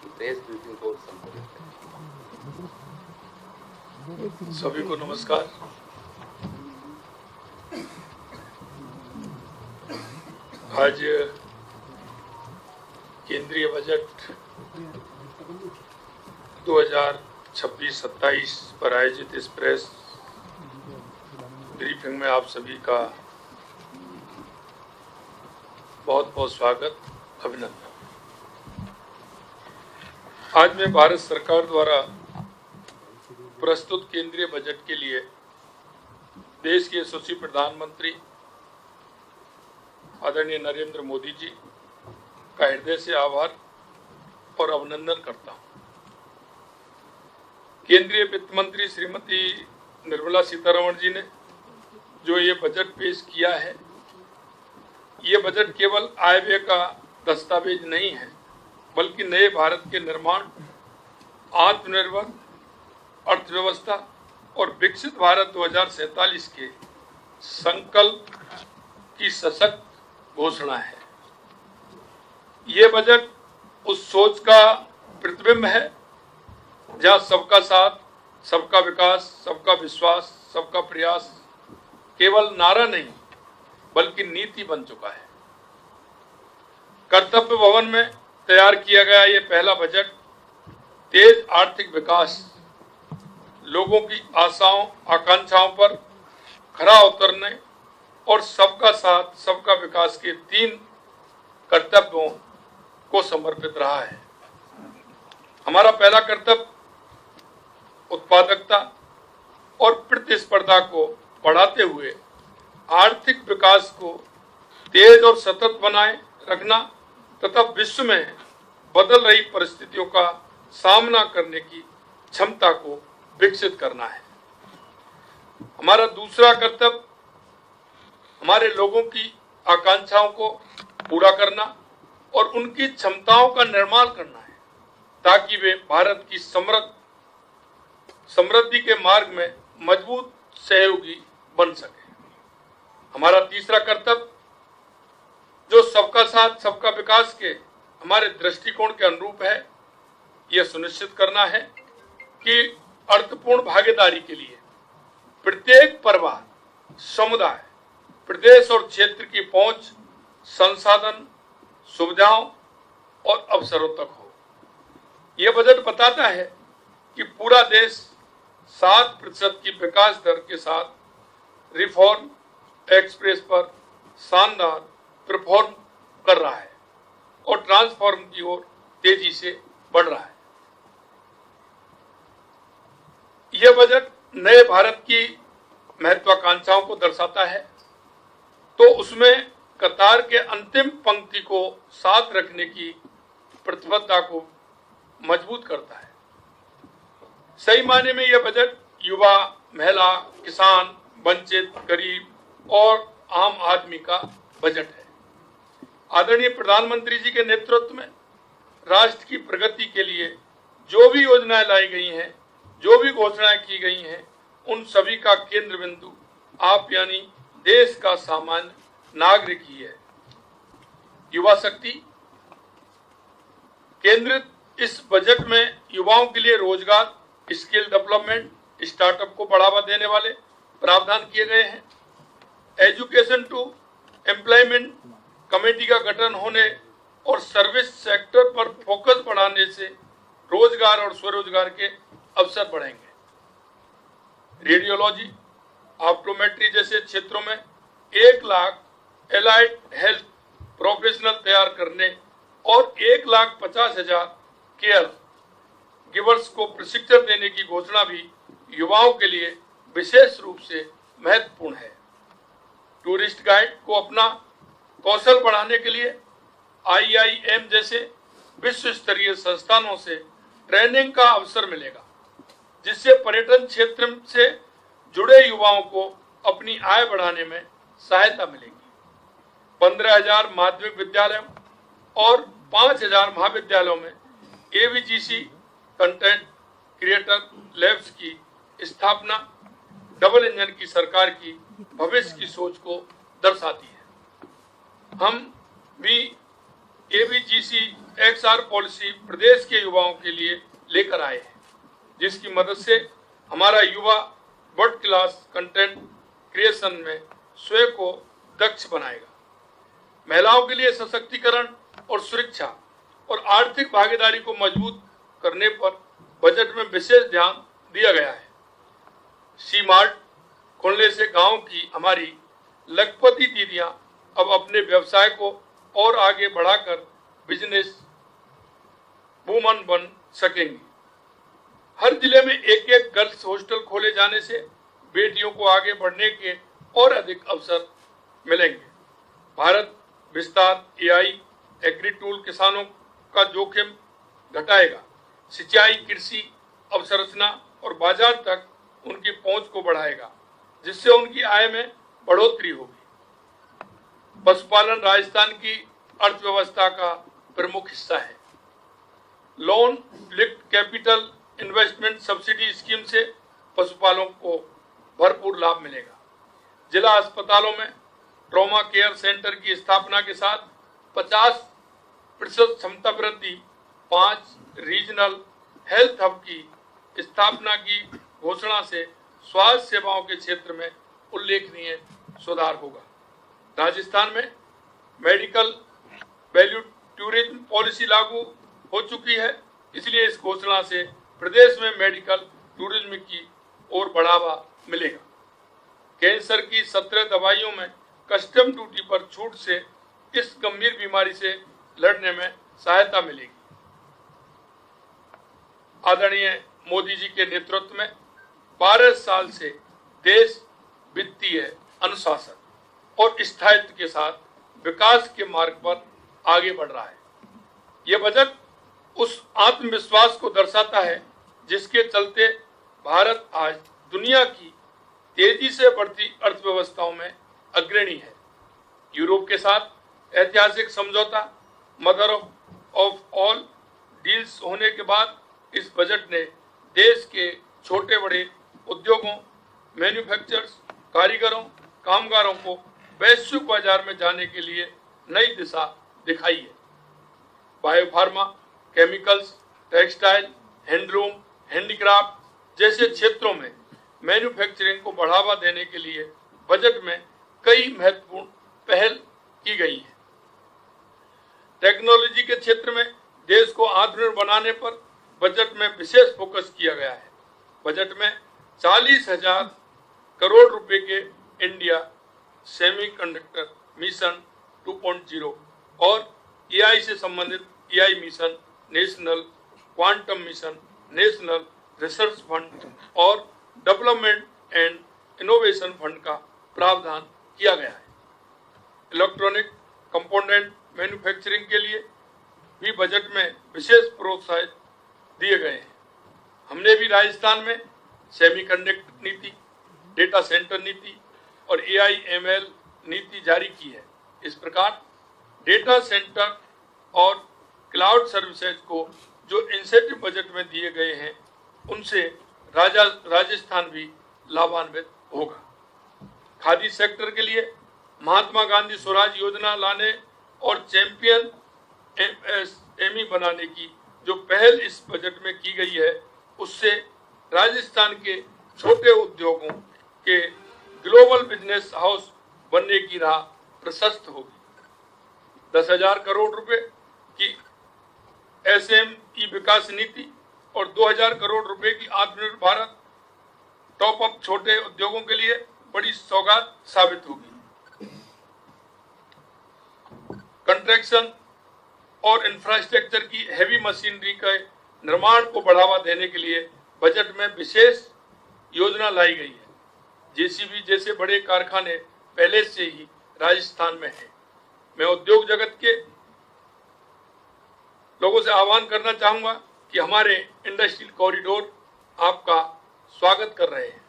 Press briefing को संबोधित करें। सभी को नमस्कार। आज केंद्रीय बजट 2026-27 पर आयोजित इस प्रेस ब्रीफिंग में आप सभी का बहुत बहुत स्वागत, अभिनंदन। आज मैं भारत सरकार द्वारा प्रस्तुत केंद्रीय बजट के लिए देश के यशस्वी प्रधानमंत्री आदरणीय नरेंद्र मोदी जी का हृदय से आभार और अभिनंदन करता हूं। केंद्रीय वित्त मंत्री श्रीमती निर्मला सीतारमण जी ने जो ये बजट पेश किया है, ये बजट केवल आय व्यय का दस्तावेज नहीं है, बल्कि नए भारत के निर्माण, आत्मनिर्भर अर्थव्यवस्था और विकसित भारत 2047 के संकल्प की सशक्त घोषणा है। ये बजट उस सोच का प्रतिबिंब है जहां सबका साथ, सबका विकास, सबका विश्वास, सबका प्रयास केवल नारा नहीं बल्कि नीति बन चुका है। कर्तव्य भवन में तैयार किया गया ये पहला बजट तेज आर्थिक विकास, लोगों की आशाओं आकांक्षाओं पर खरा उतरने और सबका साथ सबका विकास के 3 कर्तव्यों को समर्पित रहा है। हमारा पहला कर्तव्य उत्पादकता और प्रतिस्पर्धा को बढ़ाते हुए आर्थिक विकास को तेज और सतत बनाए रखना तथा विश्व में बदल रही परिस्थितियों का सामना करने की क्षमता को विकसित करना है। हमारा दूसरा कर्तव्य हमारे लोगों की आकांक्षाओं को पूरा करना और उनकी क्षमताओं का निर्माण करना है ताकि वे भारत की समृद्धि के मार्ग में मजबूत सहयोगी बन सके। हमारा तीसरा कर्तव्य जो सबका साथ सबका विकास के हमारे दृष्टिकोण के अनुरूप है, यह सुनिश्चित करना है कि अर्थपूर्ण भागीदारी के लिए प्रत्येक परिवार, समुदाय, प्रदेश और क्षेत्र की पहुंच संसाधन, सुविधाओं और अवसरों तक हो। यह बजट बताता है कि पूरा देश 7% की विकास दर के साथ रिफॉर्म एक्सप्रेस पर शानदार परफॉर्म कर रहा है और ट्रांसफॉर्म की ओर तेजी से बढ़ रहा है। यह बजट नए भारत की महत्वाकांक्षाओं को दर्शाता है, तो उसमें कतार के अंतिम पंक्ति को साथ रखने की प्रतिबद्धता को मजबूत करता है। सही मायने में यह बजट युवा, महिला, किसान, वंचित, गरीब और आम आदमी का बजट है। आदरणीय प्रधानमंत्री जी के नेतृत्व में राष्ट्र की प्रगति के लिए जो भी योजनाएं लाई गई हैं, जो भी घोषणाएं की गई हैं, उन सभी का केंद्र बिंदु आप यानी देश का सामान्य नागरिक ही है। युवा शक्ति केंद्रित इस बजट में युवाओं के लिए रोजगार, स्किल डेवलपमेंट, स्टार्टअप को बढ़ावा देने वाले प्रावधान किए गए हैं। एजुकेशन टू एम्प्लॉयमेंट कमेटी का गठन होने और सर्विस सेक्टर पर फोकस बढ़ाने से रोजगार और स्वरोजगार के अवसर बढ़ेंगे। रेडियोलॉजी, ऑप्टोमेट्री जैसे क्षेत्रों में 1 लाख एलाइड हेल्थ प्रोफेशनल तैयार करने और 1,50,000 केयर गिवर्स को प्रशिक्षण देने की घोषणा भी युवाओं के लिए विशेष रूप से महत्वपूर्ण है। टूरिस्ट गाइड को अपना कौशल बढ़ाने के लिए IIM जैसे विश्व स्तरीय संस्थानों से ट्रेनिंग का अवसर मिलेगा, जिससे पर्यटन क्षेत्र से जुड़े युवाओं को अपनी आय बढ़ाने में सहायता मिलेगी। 15,000 माध्यमिक विद्यालयों और 5,000 महाविद्यालयों में AVGC कंटेंट क्रिएटर लैब्स की स्थापना डबल इंजन की सरकार की भविष्य की सोच को दर्शाती है। हम भी ABGC XR पॉलिसी प्रदेश के युवाओं के लिए लेकर आए हैं, जिसकी मदद से हमारा युवा वर्ल्ड क्लास कंटेंट क्रिएशन में स्वयं को दक्ष बनाएगा। महिलाओं के लिए सशक्तिकरण और सुरक्षा और आर्थिक भागीदारी को मजबूत करने पर बजट में विशेष ध्यान दिया गया है। सी मार्ट खोलने से गांव की हमारी लखपति दीदियां अब अपने व्यवसाय को और आगे बढ़ाकर बिजनेस वूमन बन सकेंगी। हर जिले में एक एक गर्ल्स हॉस्टल खोले जाने से बेटियों को आगे बढ़ने के और अधिक अवसर मिलेंगे। भारत विस्तार AI एग्री टूल किसानों का जोखिम घटाएगा, सिंचाई, कृषि अवसंरचना और बाजार तक उनकी पहुंच को बढ़ाएगा, जिससे उनकी आय में बढ़ोतरी होगी। पशुपालन राजस्थान की अर्थव्यवस्था का प्रमुख हिस्सा है। Loan linked capital investment subsidy scheme से पशुपालकों को भरपूर लाभ मिलेगा। जिला अस्पतालों में ट्रॉमा केयर सेंटर की स्थापना के साथ 50% क्षमता वृद्धि, 5 रीजनल हेल्थ हब की स्थापना की घोषणा से स्वास्थ्य सेवाओं के क्षेत्र में उल्लेखनीय सुधार होगा। राजस्थान में मेडिकल वैल्यू टूरिज्म पॉलिसी लागू हो चुकी है, इसलिए इस घोषणा से प्रदेश में मेडिकल टूरिज्म की ओर बढ़ावा मिलेगा। कैंसर की 17 दवाइयों में कस्टम ड्यूटी पर छूट से इस गंभीर बीमारी से लड़ने में सहायता मिलेगी। आदरणीय मोदी जी के नेतृत्व में 12 साल से देश वित्तीय अनुशासन और स्थायित्व के साथ विकास के मार्ग पर आगे बढ़ रहा है। यह बजट उस आत्मविश्वास को दर्शाता है जिसके चलते भारत आज दुनिया की तेजी से बढ़ती अर्थव्यवस्थाओं में अग्रणी है। यूरोप के साथ ऐतिहासिक समझौता मदर ऑफ ऑल डील्स होने के बाद इस बजट ने देश के छोटे बड़े उद्योगों, मैन्युफैक्चरर्स, कारीगरों, कामगारों को वैश्विक बाजार में जाने के लिए नई दिशा दिखाई है। Biopharma, chemicals, textile, handloom, handicraft जैसे क्षेत्रों में मैन्युफैक्चरिंग को बढ़ावा देने के लिए बजट में कई महत्वपूर्ण पहल की गई है। टेक्नोलॉजी के क्षेत्र में देश को आत्मनिर्भर बनाने पर बजट में विशेष फोकस किया गया है। बजट में 40,000 करोड़ रुपए के इंडिया सेमीकंडक्टर मिशन 2.0 और AI से संबंधित AI mission, national quantum mission, national research fund और डेवलपमेंट एंड इनोवेशन फंड का प्रावधान किया गया है। इलेक्ट्रॉनिक कंपोनेंट मैन्युफैक्चरिंग के लिए भी बजट में विशेष प्रोत्साहन दिए गए हैं। हमने भी राजस्थान में सेमीकंडक्टर नीति, डेटा सेंटर नीति और AI/ML नीति जारी की है। इस प्रकार डेटा सेंटर और क्लाउड सर्विसेज को जो इंसेंटिव बजट में दिए गए हैं उनसे राजस्थान भी लाभान्वित होगा। खादी सेक्टर के लिए महात्मा गांधी स्वराज योजना लाने और चैंपियन MSME बनाने की जो पहल इस बजट में की गई है उससे राजस्थान के छोटे उद्योगों के ग्लोबल बिजनेस हाउस बनने की राह प्रशस्त होगी। 10,000 करोड़ रुपए की SME विकास नीति और 2,000 करोड़ रुपए की आत्मनिर्भर भारत टॉप अप छोटे उद्योगों के लिए बड़ी सौगात साबित होगी। कंस्ट्रक्शन और इंफ्रास्ट्रक्चर की हेवी मशीनरी के निर्माण को बढ़ावा देने के लिए बजट में विशेष योजना लाई गई है। JCB जैसे बड़े कारखाने पहले से ही राजस्थान में हैं। मैं उद्योग जगत के लोगों से आह्वान करना चाहूंगा कि हमारे इंडस्ट्रियल कॉरिडोर आपका स्वागत कर रहे हैं।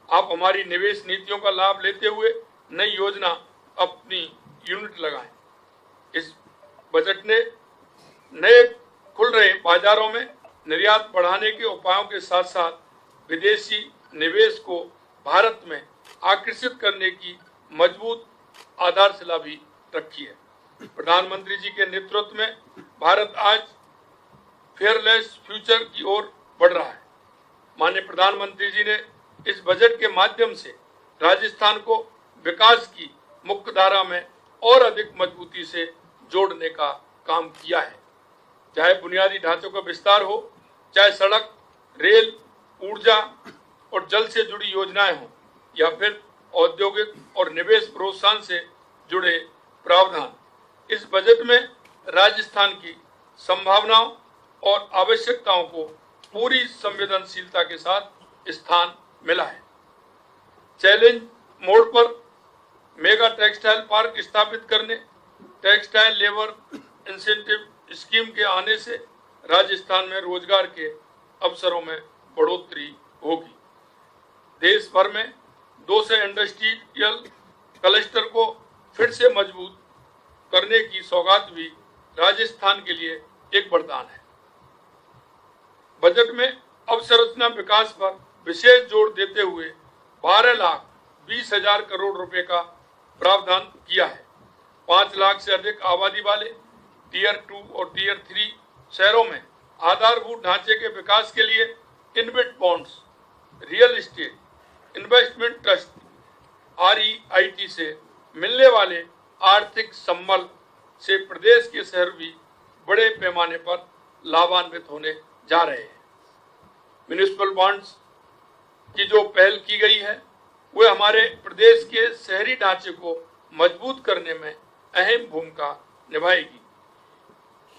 आप हमारी निवेश नीतियों का लाभ लेते हुए नई योजना अपनी यूनिट लगाएं। इस बजट ने नए खुल रहे बाजारों में निर्यात बढ़ाने के उपायों के साथ साथ विदेशी निवेश को भारत में आकर्षित करने की मजबूत आधारशिला भी रखी है। प्रधानमंत्री जी के नेतृत्व में भारत आज फेयरलेस फ्यूचर की ओर बढ़ रहा है। माननीय प्रधानमंत्री जी ने इस बजट के माध्यम से राजस्थान को विकास की मुख्य धारा में और अधिक मजबूती से जोड़ने का काम किया है। चाहे बुनियादी ढांचों का विस्तार हो, चाहे सड़क, रेल, ऊर्जा और जल से जुड़ी योजनाएं हों, या फिर औद्योगिक और निवेश प्रोत्साहन से जुड़े प्रावधान, इस बजट में राजस्थान की संभावनाओं और आवश्यकताओं को पूरी संवेदनशीलता के साथ स्थान मिला है। चैलेंज मोड पर मेगा टेक्सटाइल पार्क स्थापित करने, टेक्सटाइल लेबर इंसेंटिव स्कीम के आने से राजस्थान में रोजगार के अवसरों में बढ़ोतरी होगी। देश भर में 200 इंडस्ट्रियल क्लस्टर को फिर से मजबूत करने की सौगात भी राजस्थान के लिए एक वरदान है। बजट में अवसंरचना विकास पर विशेष जोर देते हुए 12,20,000 करोड़ रुपए का प्रावधान किया है। 5 लाख से अधिक आबादी वाले टीयर 2 और टीयर 3 शहरों में आधारभूत ढांचे के विकास के लिए invade bonds, real estate investment trust REIT से मिलने वाले आर्थिक संबल से प्रदेश के शहर भी बड़े पैमाने पर लाभान्वित होने जा रहे हैं। म्युनिसिपल बॉन्ड्स की जो पहल की गई है वह हमारे प्रदेश के शहरी ढांचे को मजबूत करने में अहम भूमिका निभाएगी।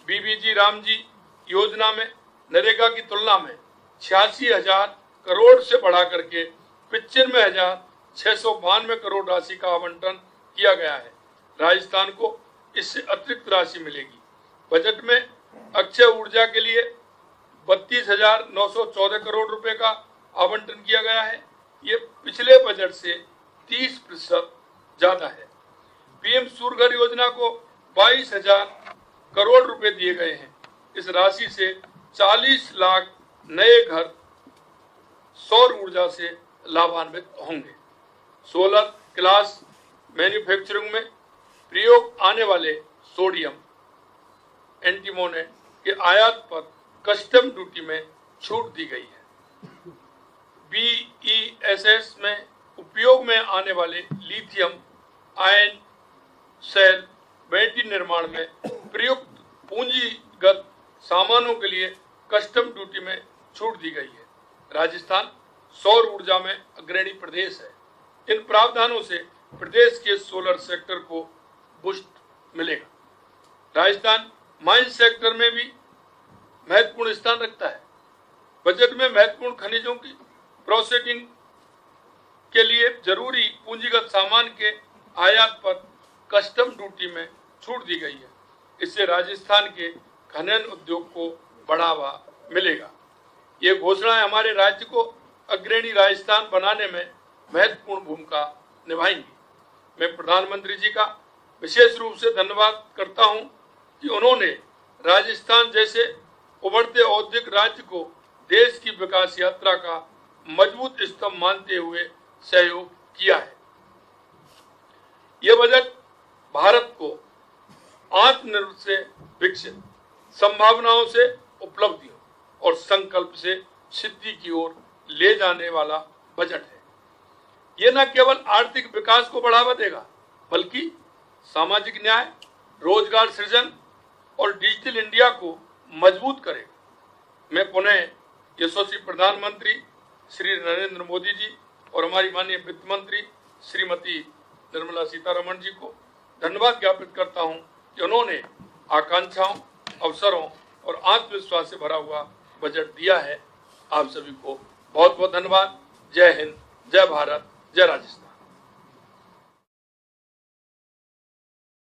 BBG रामजी योजना में नरेगा की तुलना में 86,000 करोड़ से बढ़ा करके 95,692 करोड़ राशि का आवंटन किया गया है। राजस्थान को इससे अतिरिक्त राशि मिलेगी। बजट में अक्षय ऊर्जा के लिए 32,914 करोड़ रुपए का आवंटन किया गया है। ये पिछले बजट से 30% ज्यादा है। PM सूर्य घर योजना को 22,000 करोड़ रुपए दिए गए हैं। इस राशि से 40 लाख नए घर सौर ऊर्जा से लाभान्वित होंगे। सोलर क्लास मैन्युफैक्चरिंग में प्रयोग आने वाले सोडियम एंटीमोनी के आयात पर कस्टम ड्यूटी में छूट दी गई है। BESS में उपयोग में आने वाले लिथियम आयन सेल बैटरी निर्माण में प्रयुक्त पूंजीगत सामानों के लिए कस्टम ड्यूटी में छूट दी गई है। राजस्थान सौर ऊर्जा में अग्रणी प्रदेश है। इन प्रावधानों से प्रदेश के सोलर सेक्टर को बूस्ट मिलेगा। राजस्थान माइन सेक्टर में भी महत्वपूर्ण स्थान रखता है। बजट में महत्वपूर्ण खनिजों की प्रोसेसिंग के लिए जरूरी पूंजीगत सामान के आयात पर कस्टम ड्यूटी में छूट दी गई है। इससे राजस्थान के खनन उद्योग को बढ़ावा मिलेगा। ये घोषणाएं हमारे राज्य को अग्रणी राजस्थान बनाने में महत्वपूर्ण भूमिका निभाएंगी। मैं प्रधानमंत्री जी का विशेष रूप से धन्यवाद करता हूं कि उन्होंने राजस्थान जैसे उभरते औद्योगिक राज्य को देश की विकास यात्रा का मजबूत स्तंभ मानते हुए सहयोग किया है। यह बजट भारत को आत्मनिर्भर से विकसित, संभावनाओं से उपलब्धियों और संकल्प से सिद्धि की ओर ले जाने वाला बजट है। यह न केवल आर्थिक विकास को बढ़ावा देगा बल्कि सामाजिक न्याय, रोजगार सृजन और डिजिटल इंडिया को मजबूत करेगा। मैं पुनः यशस्वी प्रधानमंत्री श्री नरेंद्र मोदी जी और हमारी माननीय वित्त मंत्री श्रीमती निर्मला सीतारमण जी को धन्यवाद ज्ञापित करता हूं कि उन्होंने आकांक्षाओं, अवसरों और आत्मविश्वास से भरा हुआ बजट दिया है। आप सभी को बहुत बहुत धन्यवाद। जय हिंद, जय भारत, जय राजस्थान।